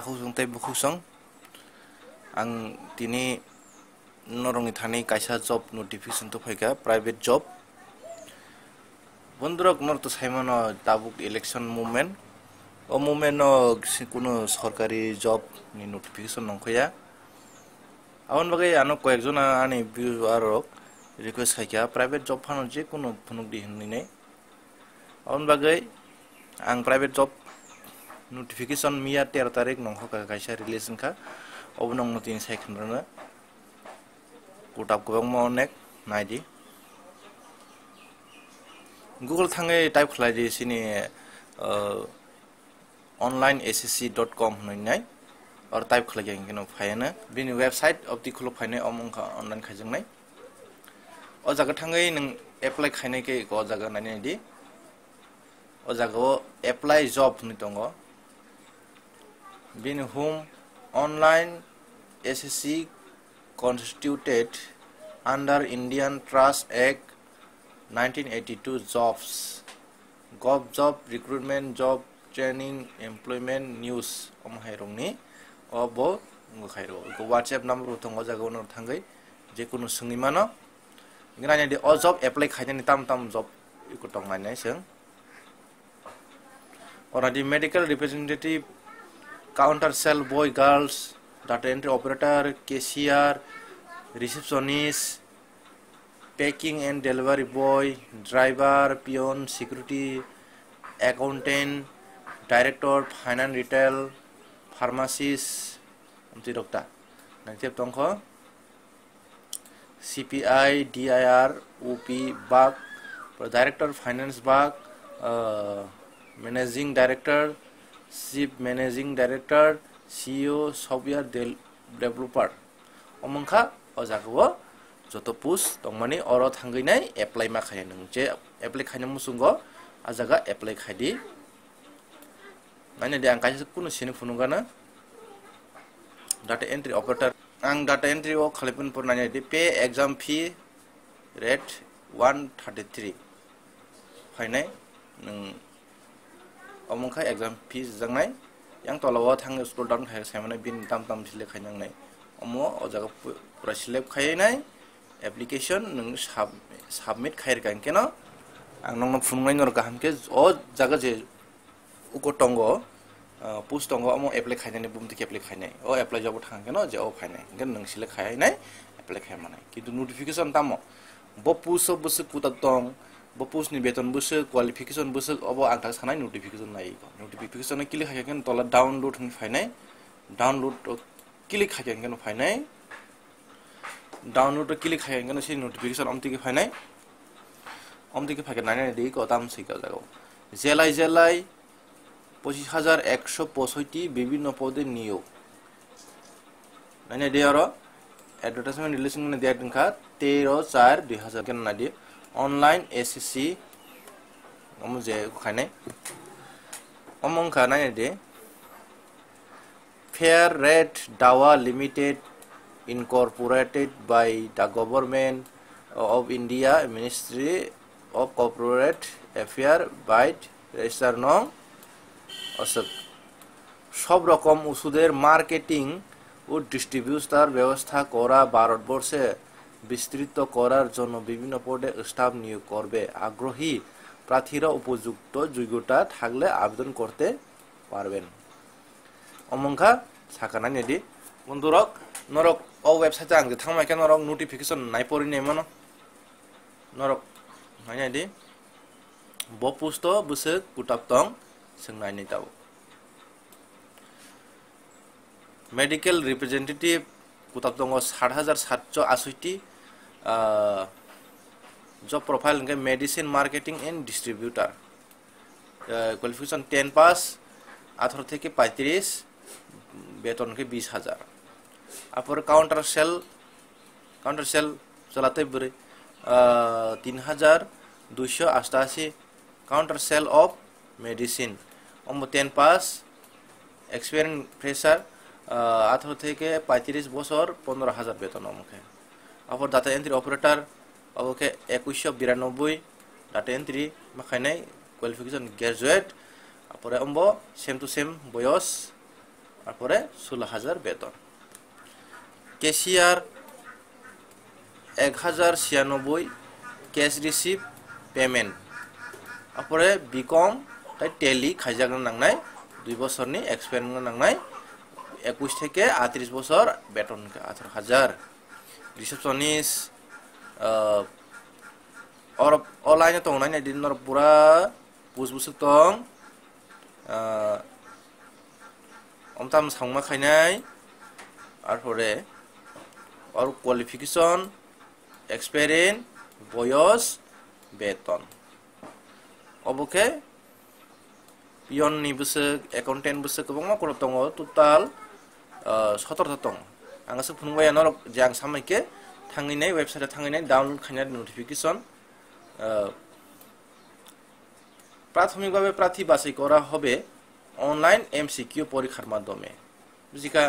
Aku tei bukusong ang tini norong ithani kaisa job notification to phaika private job bondrok nor to saimano tabuk election movement o movement no kuno sorkari job ni notification nongkhaya awon bagai ano koyekjon ani viewer request khaika private job phano je kuno phunuk di hinni awon bagai ang private job notification miya 13 tarik nongkha kaisa release kha obnong no tin sai khnrana kutap kubang mo nek naidi Google thangai type khlai di sini onlineassc.com nai or type khlai yang kino phaina bini website of the khulo phaina omongkha online khajingnai o jaga thangai nang apply khainai ke ko jaga nai di o jaga apply job ni tongo bini home online SSC constituted under Indian Trust Act 1982 jobs gov job recruitment job training employment news hairongni obo ngkhairo ko WhatsApp number thongo jaga onor thangai je kuno sungni mano ngrani de o job apply khaini tam job iko tongnai nai seng already medical representative counter cell boy girls data entry operator cashier receptionist packing and delivery boy driver peon security accountant director finance retail pharmacist amti dokta nanti tongkho CPI DIR OP bag director finance bag managing director chief managing director CEO software developer omongkha o jagao joto post tongmani oro thangai nai apply ma khai nang je apply khaina musungo a jaga apply khaidi nane de ang kaisa kuno sini funungana data entry operator ang data entry o khalipun pur nane de pay exam fee rate 133 phainai nang omongkha exam fees jangnai yang tolawa thang scroll down khai saimane bin tam sile khainang nai omo o jaga pura select khainai application nang submit khair kan keno ang nong phungnai nor gaham ke o jaga je uko tongo post tongo omo apply khainani bumti apply khainai o apply job thang keno je o khainai gen nang select khainai apply khaimane kintu notification tamo bo puso bus kutak tong bopus ni beton busu qualification busu obo angta sanai notification nai ko notification na click haken tola download hin fainai download click haken fainai download click haken si notification amti ke fainai faken nai dei ko tam sika jago জেলায় 25165 বিভিন্ন পদে নিয়োগ নাইনে দেয়aro advertisement release ne dia dingkha 13/4/2000 ken na di online SSC omo je khane omong khana de fair rate dawa limited incorporated by the government of India Ministry of Corporate Affairs by register nong অসক সব রকম ওষুধের marketing ও distribution ব্যবস্থা করা ভারতবর্ষে বিস্তৃত করার জন্য বিভিন্ন পদে স্টাফ নিয়োগ করবে আগ্রহী প্রার্থীরা উপযুক্ত যোগ্যতা থাকলে আবেদন করতে পারবেন অমংখা সাকানা নেদি বন্ধুরক নরক ও ওয়েবসাইটে আং থামাইকে নরক নোটিফিকেশন নাই পড়ি নেমন নরক নাইদি বপুস্ত বুসে কুটাপতং संनाय नि ताव मेडिकल रिप्रेजेंटेटिव कुताब दंगो 60768 जॉब प्रोफाइल के medicine marketing and distributor qualification 10 pass 18 থেকে 35 वेतन के 20000 अपर काउंटर सेल चलाते बरे 3288 काउंटर सेल ऑफ मेडिसिन ओमो 10 पास एक्सपीरियंस फ्रेशर 18 থেকে 35 বছর 15000 বেতন ওমকে अपर data entry operator okay 2192 data entry माखाइनाय क्वालिफिकेशन ग्रेजुएट अपरे अम्बो सेम टू सेम बयस তারপরে 16,000 বেতন ক্যাশিয়ার 1,096 ক্যাশ রিসিভ পেমেন্ট তারপরে বিকম তাই টেলি খাইজাগনো নাংনাই 2 বছরনি এক্সপেরিয়েন্স নাংনাই 21 থেকে 38 বছর বেতন 18,000 রিসেপশনিস্ট অনলাইনে তো অনলাইনে দিনর পুরা বুঝবুসুক দं অমতাম সাংমা খাইনাই তারপরে আর কোয়ালিফিকেশন এক্সপেরিয়েন্স বয়স বেতন অবকে পিয়ন नि बुसुक एकाउन्टेन्ट बुसुक गोबां खरब दङ टोटाल 17 दं आंसो फुंबाय न जे आं सामैके थांगिनाय वेबसाइटआव थांगिनाय डाउनलोड खालामनाय नोटिफिकेशन প্রাথমিকভাবে প্রার্থী বাছাই করা হবে অনলাইন এমসিকিউ পরীক্ষার মাধ্যমে বুঝিকা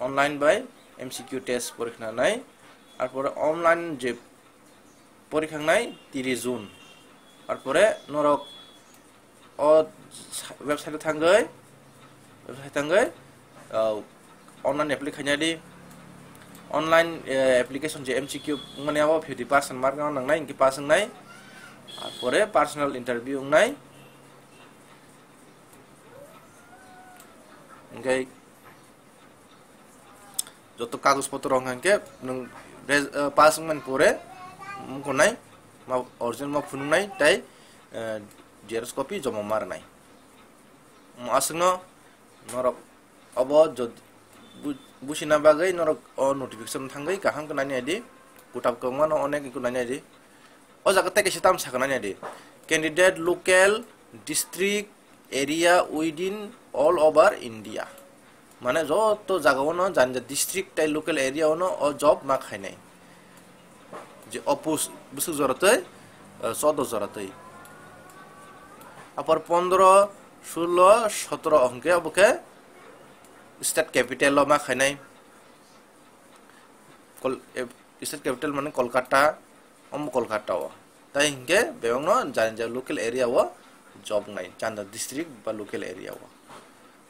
অনলাইন বাই এমসিকিউ টেস্ট পরীক্ষা নাই তারপরে অনলাইন যে পরীক্ষা নাই 30 জুন তারপরে নরক ও ওয়েবসাইটে থাঙ্গৈ অনলাইন অ্যাপ্লিকেশন দি অনলাइन एप्लीकेशन जे एमसीक्यू माने आबो 50% मार्क नांनाय इनके पास नाय आरो पर्सनल इंटरव्यू नाय ओंगे যত কাগজপত্র রংকে নং পাস মান পরে মকো নাই মা অরিজিনাল মা ফুন নাই তাই জেরক্স কপি জমা মার নাই আসনো নরক অব बुसिना बागै नरक नोटिफिकेशन थांगै गाहाम गनानि आदि गुटाब कमान अनेक गनानि आदि ओ जागते केसे ताम सागनानि आदि candidate local district area within all over India माने जतो जागावनो जानजा डिस्ट्रिक्ट टाइ लोकल एरिया नो ओ जॉब मा खाइनाय जे अपोज बुसु जरतै 14 जरतै अपर 15 16 17 अंके अबके स्टेट कैपिटल मा खाइनाय स्टेट कैपिटल माने कोलकाता कोलकाता ताई हिंगे बेवनो जानजा लोकल एरिया वो जॉब नाय चांदा डिस्ट्रिक्ट बा लोकल एरिया वो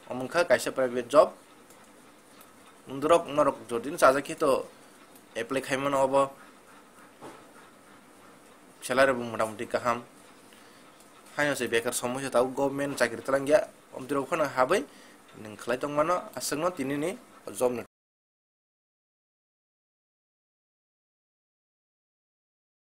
अमखा कायसा प्राइवेट जॉब उन्दरक नरक जदिन साजाखि तो एप्लाई खाइमन अब सैलारि मोटामुटी गाहाम हायनोसै बेकार समस्या ताव गभर्नमेंट चाकरि तलांगिया अमदिराव खना हाबै नों खलाय दंमानो आसंनो तिनिनि जब